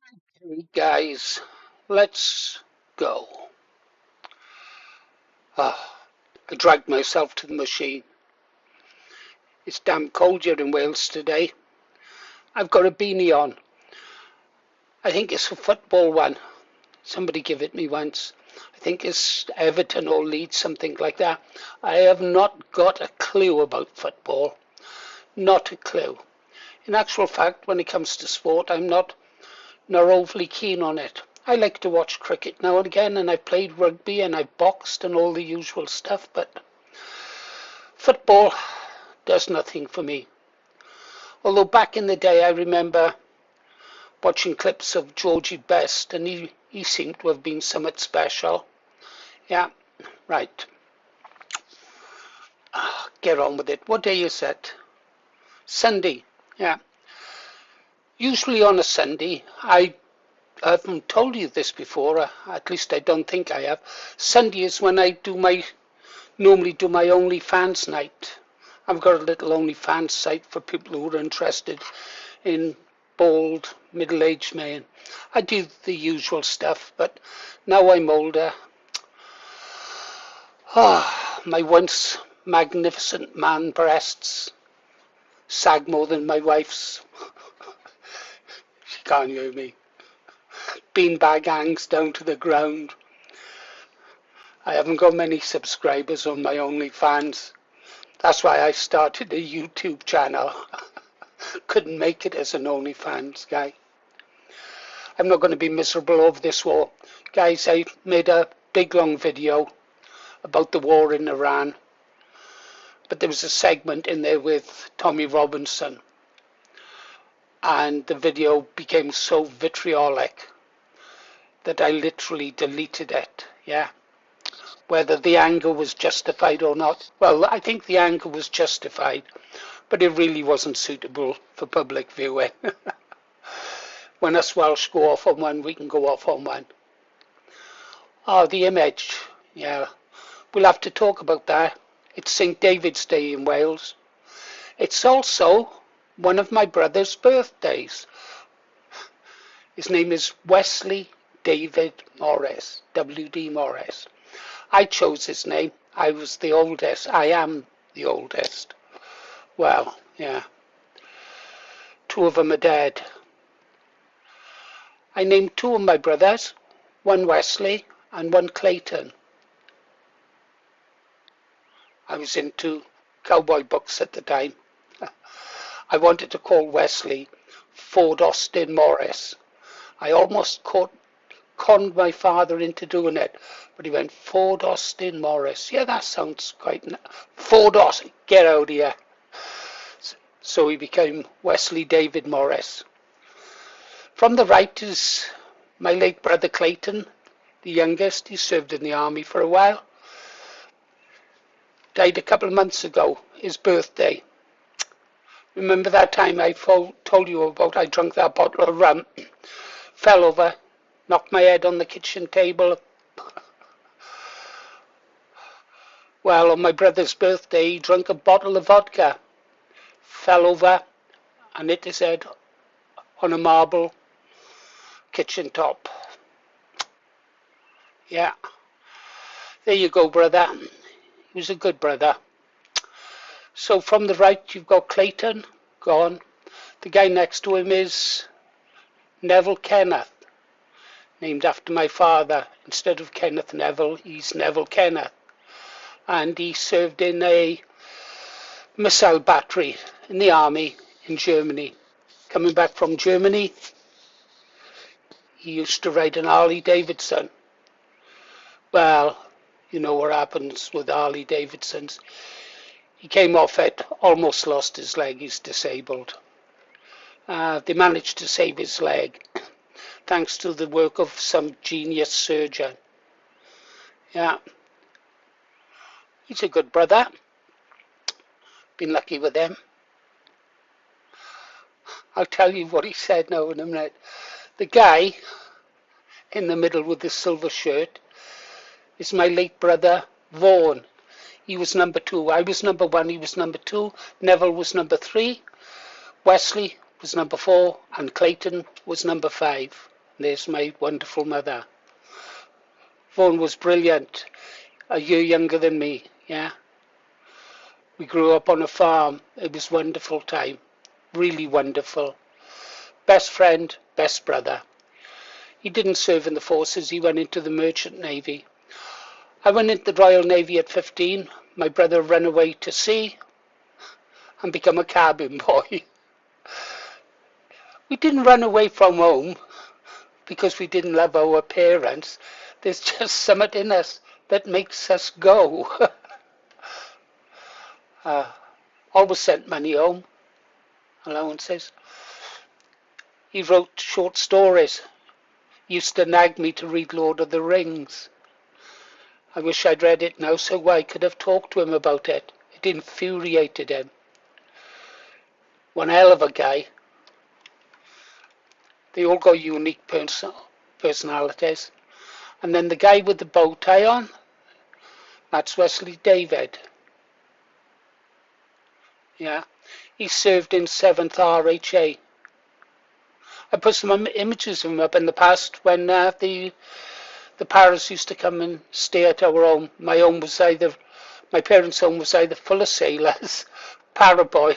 Hey guys, let's go. Ah, I dragged myself to the machine. It's damn cold here in Wales today. I've got a beanie on. I think it's a football one. Somebody gave it me once. I think it's Everton or Leeds, something like that. I have not got a clue about football. Not a clue. In actual fact, when it comes to sport, I'm not nor overly keen on it. I like to watch cricket now and again, and I've played rugby and I've boxed and all the usual stuff, but football does nothing for me. Although back in the day I remember watching clips of Georgie Best and he seemed to have been somewhat special. Yeah, right. Get on with it. What day is it? Sunday. Yeah. Usually on a Sunday, I haven't told you this before, at least I don't think I have. Sunday is when I normally do my OnlyFans night. I've got a little OnlyFans site for people who are interested in bald, middle-aged men. I do the usual stuff, but now I'm older. My once magnificent man breasts sag more than my wife's. She can't hear me. Beanbag hangs down to the ground. I haven't got many subscribers on my OnlyFans. That's why I started a YouTube channel. Couldn't make it as an OnlyFans guy. I'm not going to be miserable over this war. Guys, I made a big long video about the war in Iran. But there was a segment in there with Tommy Robinson. And the video became so vitriolic that I literally deleted it. Yeah. Whether the anger was justified or not. Well, I think the anger was justified, but it really wasn't suitable for public viewing. When us Welsh go off on one, we can go off on one. Oh, the image. Yeah, we'll have to talk about that. It's St. David's Day in Wales. It's also one of my brother's birthdays. His name is Wesley David Morris, W.D. Morris. I chose his name. I was the oldest. I am the oldest. Well, yeah. Two of them are dead. I named two of my brothers, one Wesley and one Clayton. I was into cowboy books at the time. I wanted to call Wesley Ford Austin Morris. I almost conned my father into doing it, but he went Ford Austin Morris. Yeah, that sounds quite Ford Austin. Get out of here. So he became Wesley David Morris. From the right is my late brother Clayton, the youngest. He served in the army for a while. Died a couple of months ago, his birthday. Remember that time I told you about? I drank that bottle of rum, fell over, knocked my head on the kitchen table. Well, on my brother's birthday, he drank a bottle of vodka, fell over and hit his head on a marble kitchen top. Yeah, there you go, brother. He was a good brother. So from the right, you've got Clayton, gone. The guy next to him is Neville Kenneth, named after my father. Instead of Kenneth Neville, he's Neville Kenneth. And he served in a missile battery in the army in Germany. Coming back from Germany, he used to ride an Harley Davidson. Well, you know what happens with Harley Davidsons. He came off it, almost lost his leg, he's disabled. They managed to save his leg, thanks to the work of some genius surgeon. Yeah. He's a good brother. Been lucky with him. I'll tell you what he said now in a minute. The guy in the middle with the silver shirt is my late brother Vaughan. He was number 2. I was number 1. He was number 2. Neville was number 3. Wesley was number 4. And Clayton was number 5. There's my wonderful mother. Vaughan was brilliant, a year younger than me, yeah. We grew up on a farm. It was a wonderful time, really wonderful. Best friend, best brother. He didn't serve in the forces, he went into the Merchant Navy. I went into the Royal Navy at 15. My brother ran away to sea and become a cabin boy. We didn't run away from home because we didn't love our parents. There's just something in us that makes us go. Always sent money home, allowances. He wrote short stories. Used to nag me to read Lord of the Rings. I wish I'd read it now so I could have talked to him about it. It infuriated him. One hell of a guy. They all got unique personalities. And then the guy with the bow tie on, that's Wesley David. Yeah, he served in 7th RHA. I put some images of him up in the past when the Paras used to come and stay at our home. My parents' home was either full of sailors, parachutists,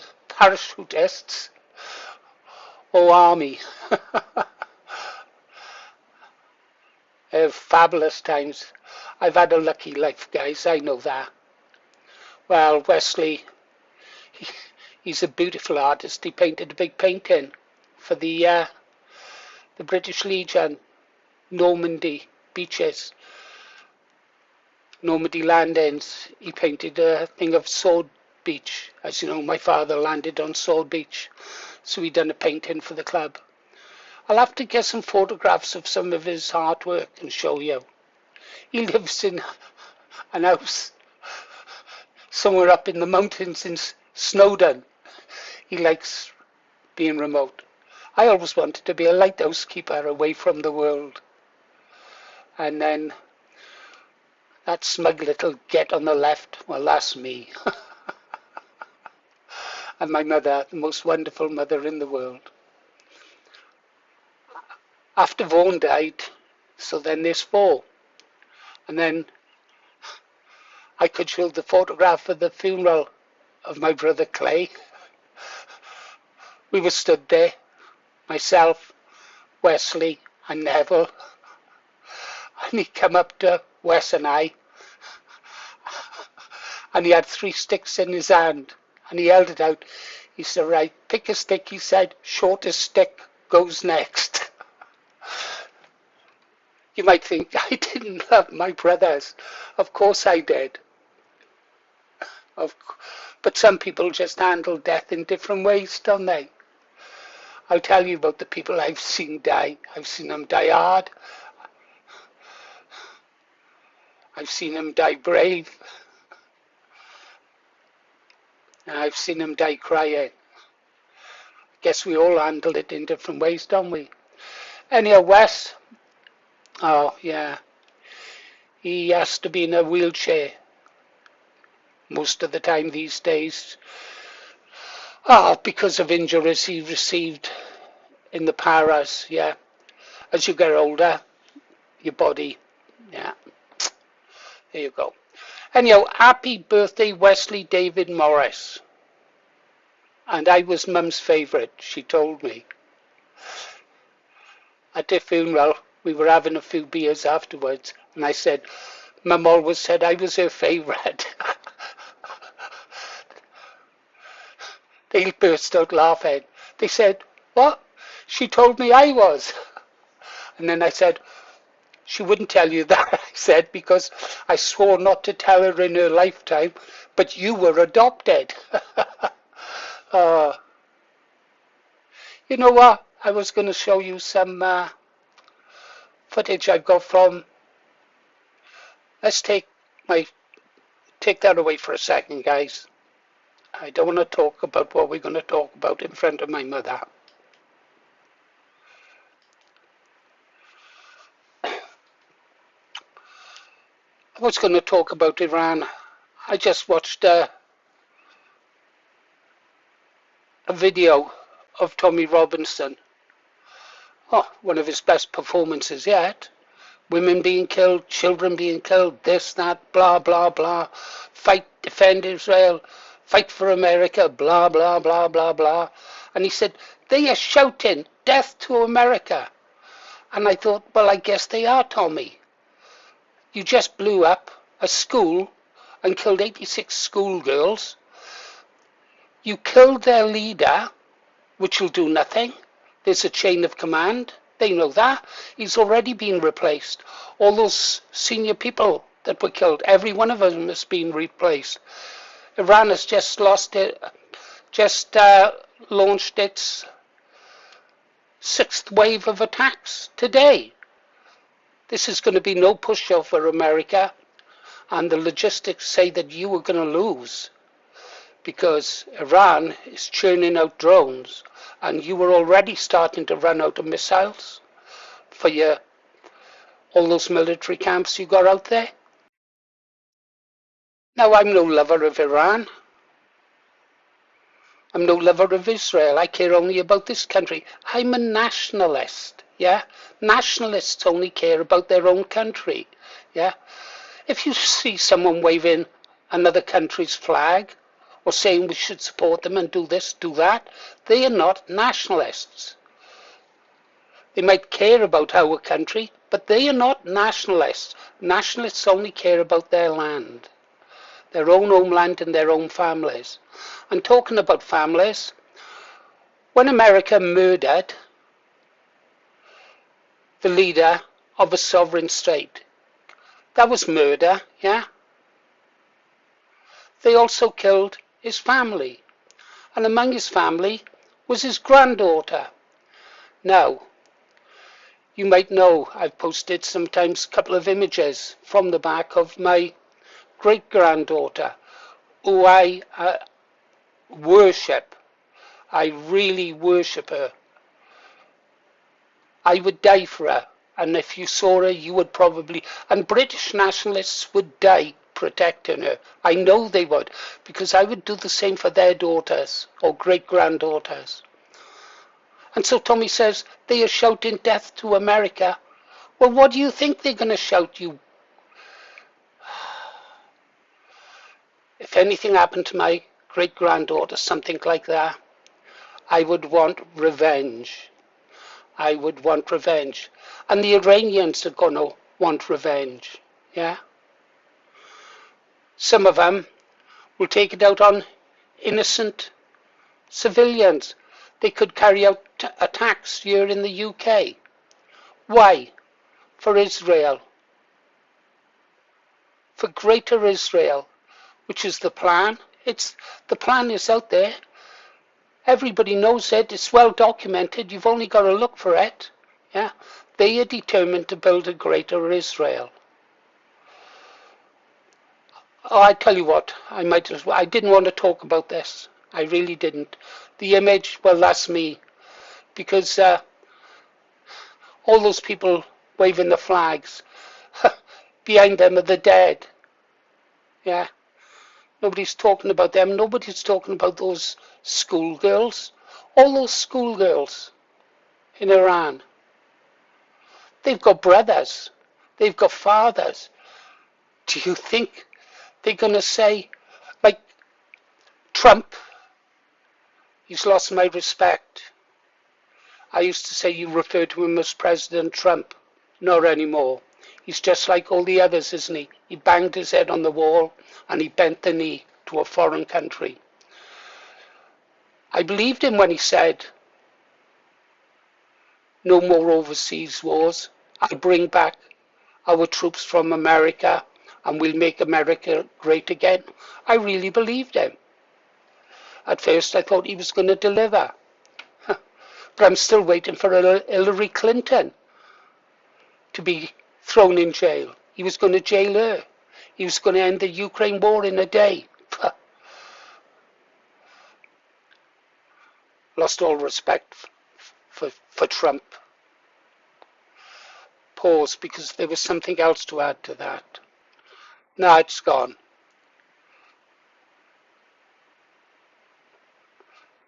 or army. Fabulous times. I've had a lucky life, guys, I know that. Well, Wesley, he's a beautiful artist. He painted a big painting for the British Legion, Normandy beaches, Normandy landings. He painted a thing of Sword Beach. As you know, my father landed on Sword Beach, so he done a painting for the club. I'll have to get some photographs of some of his artwork and show you. He lives in an house somewhere up in the mountains in Snowdon. He likes being remote. I always wanted to be a lighthouse keeper away from the world. And then that smug little get on the left, well, that's me. And my mother, the most wonderful mother in the world. After Vaughan died, so then there's 4. And then I could show the photograph of the funeral of my brother Clay. We were stood there, myself, Wesley and Neville. And he come up to Wes and I, and he had 3 sticks in his hand, and he held it out. He said, right, pick a stick, he said, shortest stick goes next. You might think I didn't love my brothers. Of course I did. But some people just handle death in different ways, don't they? I'll tell you about the people I've seen die. I've seen them die hard. I've seen them die brave. And I've seen them die crying. Guess we all handled it in different ways, don't we? Anyhow, Wes, oh yeah, he has to be in a wheelchair most of the time these days. Oh, because of injuries he received in the Paras, yeah. As you get older, your body, yeah. There you go. Anyhow, happy birthday, Wesley David Morris. And I was Mum's favourite, she told me. At the funeral, we were having a few beers afterwards, and I said, Mum always said I was her favourite. They burst out laughing. They said, what? She told me I was. And then I said, she wouldn't tell you that, I said, because I swore not to tell her in her lifetime, but you were adopted. You know what? I was going to show you some footage I've got from... Let's take that away for a second, guys. I don't want to talk about what we're going to talk about in front of my mother. I was going to talk about Iran. I just watched a video of Tommy Robinson Oh, one of his best performances yet. Women being killed, children being killed, this, that, blah, blah, blah. Fight, defend Israel, fight for America, blah, blah, blah, blah, blah. And he said, they are shouting, death to America. And I thought, well, I guess they are, Tommy. You just blew up a school and killed 86 schoolgirls. You killed their leader, which will do nothing. There's a chain of command. They know that. He's already been replaced. All those senior people that were killed, every one of them has been replaced. Iran has just launched its sixth wave of attacks today. This is going to be no pushover for America, and the logistics say that you are going to lose because Iran is churning out drones, and you were already starting to run out of missiles for all those military camps you got out there. Now, I'm no lover of Iran. I'm no lover of Israel. I care only about this country. I'm a nationalist. Yeah, nationalists only care about their own country. Yeah, if you see someone waving another country's flag or saying we should support them and do this, do that, they are not nationalists. They might care about our country, but they are not nationalists. Nationalists only care about their land, their own homeland and their own families. And talking about families, when America murdered the leader of a sovereign state, that was murder, yeah? They also killed his family, and among his family was his granddaughter. Now, you might know I've posted sometimes a couple of images from the back of my great-granddaughter, who I worship. I really worship her. I would die for her, and if you saw her, you would probably, and British nationalists would die protecting her. I know they would, because I would do the same for their daughters or great-granddaughters. And so Tommy says, they are shouting death to America. Well, what do you think they're going to shout, you? If anything happened to my great-granddaughter, something like that, I would want revenge. I would want revenge. And the Iranians are going to want revenge. Yeah? Some of them will take it out on innocent civilians. They could carry out attacks here in the UK. Why? For Israel. For greater Israel, which is the plan. The plan is out there. Everybody knows it. It's well documented. You've only got to look for it. Yeah? They are determined to build a greater Israel. Oh, I tell you what, I didn't want to talk about this. I really didn't. The image, well, that's me. Because all those people waving the flags, behind them are the dead. Yeah. Nobody's talking about them. Nobody's talking about those schoolgirls. All those schoolgirls in Iran. They've got brothers. They've got fathers. Do you think they're going to say, like Trump, he's lost my respect. I used to say you refer to him as President Trump. Not anymore. He's just like all the others, isn't he? He banged his head on the wall and he bent the knee to a foreign country. I believed him when he said, no more overseas wars. I'll bring back our troops from America and we'll make America great again. I really believed him. At first I thought he was going to deliver. But I'm still waiting for Hillary Clinton to be thrown in jail. He was going to jail her. He was going to end the Ukraine war in a day. Lost all respect for Trump. Pause, because there was something else to add to that. Now it's gone.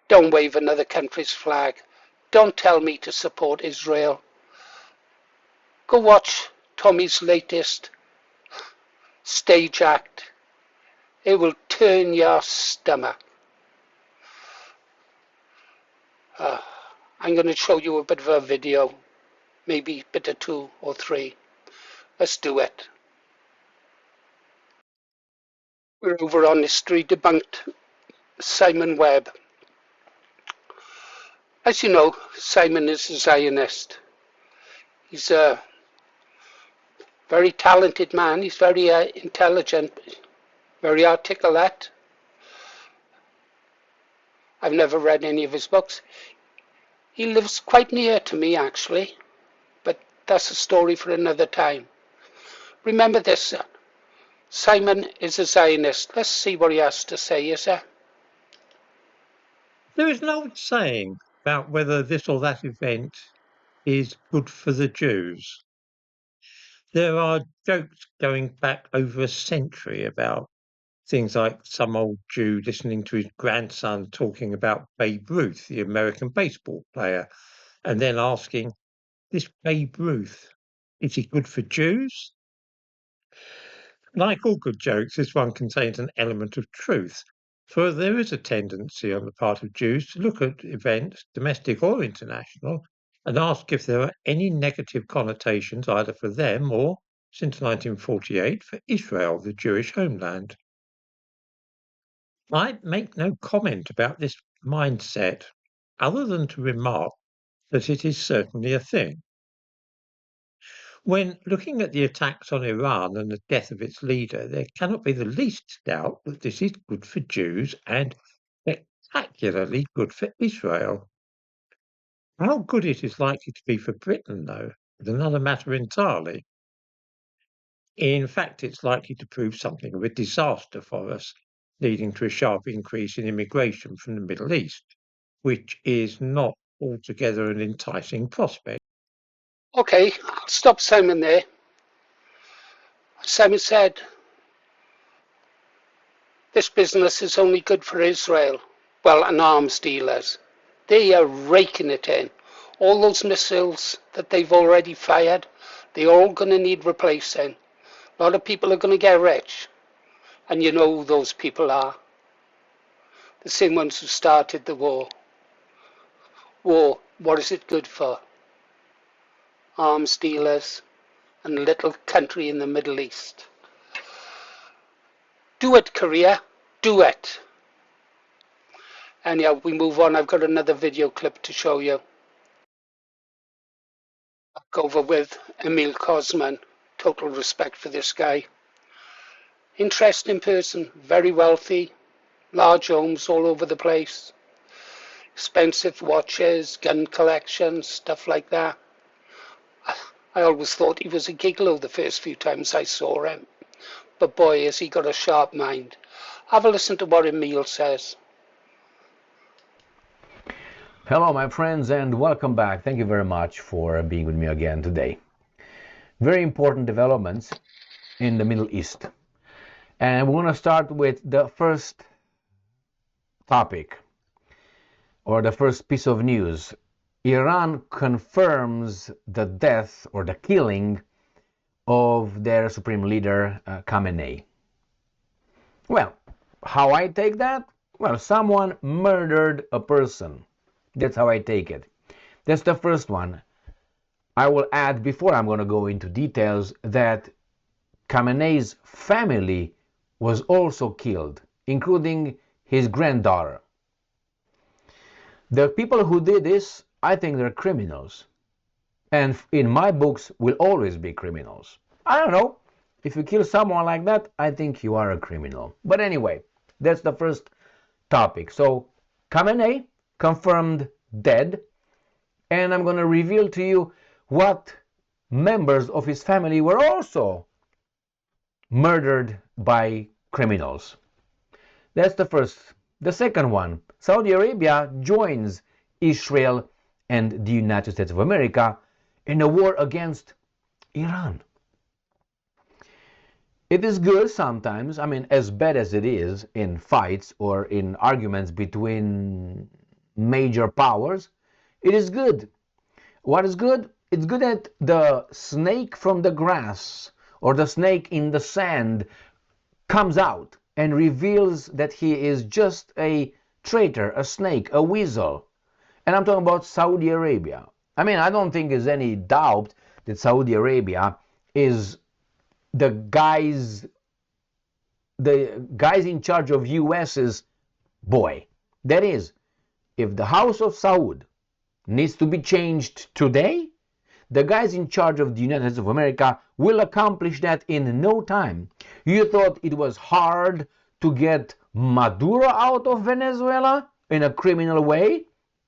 Don't wave another country's flag. Don't tell me to support Israel. Go watch Tommy's latest stage act. It will turn your stomach. I'm going to show you a bit of a video, maybe a bit of 2 or 3. Let's do it. We're over on History Debunked, Simon Webb. As you know, Simon is a Zionist. He's a very talented man. He's very intelligent, very articulate. I've never read any of his books. He lives quite near to me, actually, but that's a story for another time. Remember this, Simon is a Zionist. Let's see what he has to say, is there? There is an old saying about whether this or that event is good for the Jews. There are jokes going back over a century about things like some old Jew listening to his grandson talking about Babe Ruth, the American baseball player, and then asking, this Babe Ruth, is he good for Jews? Like all good jokes, this one contains an element of truth, for there is a tendency on the part of Jews to look at events, domestic or international, and ask if there are any negative connotations either for them or, since 1948, for Israel, the Jewish homeland. I make no comment about this mindset, other than to remark that it is certainly a thing. When looking at the attacks on Iran and the death of its leader, there cannot be the least doubt that this is good for Jews and spectacularly good for Israel. How good it is likely to be for Britain, though, is another matter entirely. In fact, it's likely to prove something of a disaster for us, leading to a sharp increase in immigration from the Middle East, which is not altogether an enticing prospect. Okay, I'll stop Simon there. Simon said, this business is only good for Israel. Well, and arms dealers. They are raking it in. All those missiles that they've already fired, they're all going to need replacing. A lot of people are going to get rich. And you know who those people are. The same ones who started the war. War, what is it good for? Arms dealers and a little country in the Middle East. Do it, Korea. Do it. Anyhow, we move on. I've got another video clip to show you. Back over with Emil Kosman. Total respect for this guy. Interesting person. Very wealthy. Large homes all over the place. Expensive watches, gun collections, stuff like that. I always thought he was a gigolo the first few times I saw him. But boy, has he got a sharp mind. Have a listen to what Emil says. Hello, my friends, and welcome back. Thank you very much for being with me again today. Very important developments in the Middle East. And we want to start with the first topic, or the first piece of news. Iran confirms the death or the killing of their supreme leader, Khamenei. Well, how I take that? Well, someone murdered a person. That's how I take it. That's the first one. I will add, before I'm going to go into details, that Khamenei's family was also killed, including his granddaughter. The people who did this, I think they're criminals. And in my books, will always be criminals. I don't know. If you kill someone like that, I think you are a criminal. But anyway, that's the first topic. So, Khamenei confirmed dead. And I'm going to reveal to you what members of his family were also murdered by criminals. That's the first. The second one, Saudi Arabia joins Israel and the United States of America in a war against Iran. It is good sometimes, I mean, as bad as it is in fights or in arguments between major powers, It is good. What is good? It's good that the snake from the grass or the snake in the sand comes out and reveals that he is just a traitor, a snake, a weasel. And I'm talking about Saudi Arabia. I mean, I don't think there's any doubt that Saudi Arabia is the guys in charge of US's boy. That is, if the House of Saud needs to be changed today, the guys in charge of the United States of America will accomplish that in no time. You thought it was hard to get Maduro out of Venezuela in a criminal way,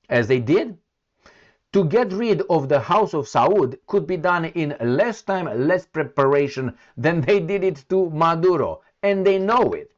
as they did? To get rid of the House of Saud could be done in less time, less preparation than they did it to Maduro, and they know it.